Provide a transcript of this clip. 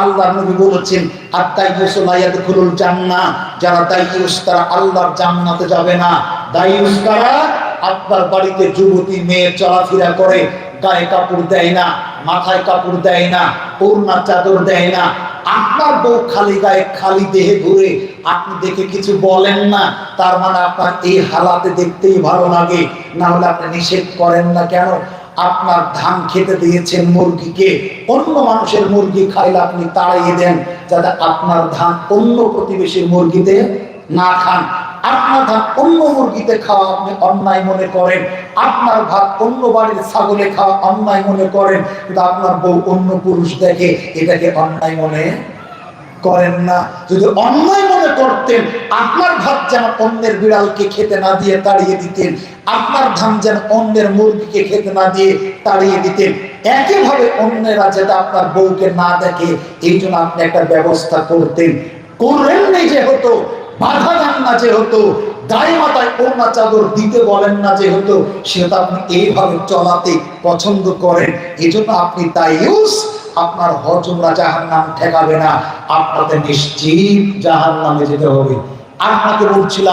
আল্লাহর নবী বলেছেন আত-তাইয়্যিসু লা ইয়াদখুলুল জান্নাহ, যারা তাইয়্যিস তারা আল্লাহর জান্নাতে যাবে না। তাইয়্যিস কারা? আপনার বাড়িতে যুবতী মেয়ে চলাফেরা করে, গায়ে কাপড় দেয় না, মাথায় কাপড় দেয় না, ওড়না চাদর দেয় না, আপনার বউ খালি গায়ে খালি দেহে ঘুরে, আপনি দেখে কিছু বলেন না, তার মানে আপনার এই হালাতে দেখতেই ভালো লাগে। না হলে আপনি নিষেধ করেন না কেন? আপনার ধান খেতে দিয়েছেন মুরগিকে, অন্য মানুষের মুরগি খাইলে আপনি তাড়িয়ে দেন যাতে আপনার ধান অন্য প্রতিবেশীর মুরগিতে না খান। আপনার ধান অন্য মুরগিতে খাওয়া আপনি অন্যায় মনে করেন, আপনার ভাত অন্য বাড়ির ছাগলে খাওয়া অন্যায় মনে করেন, কিন্তু আপনার বউ অন্য পুরুষ দেখে এটাকে অন্যায় মনে করেন না। যদি অন্যায় মনে করতেন, আপনার ভাত যেন অন্যের বিড়ালকে খেতে না দিয়ে তাড়িয়ে দিতেন, আপনার ধান যেন অন্যের মুরগিকে খেতে না দিয়ে তাড়িয়ে দিতেন। একইভাবে অন্যেরা যেটা আপনার বউকে না দেখে, এই জন্য আপনি একটা ব্যবস্থা করতেন। করলেন না যেহেতু, বাধা দেন না যেহেতু, গায়ে মাথায় ওড়না চাদর দিতে বলেন না যেহেতু, সেটা আপনি এইভাবে চলাতে পছন্দ করেন। এই জন্য আপনি তাইয়্যিস, আপনার হজ উমরা জাহান্নাম ঠেকাবে না, আপনাকে নিশ্চিত জাহান্নামে যেতে হবে। আপনাকে বলছিলাম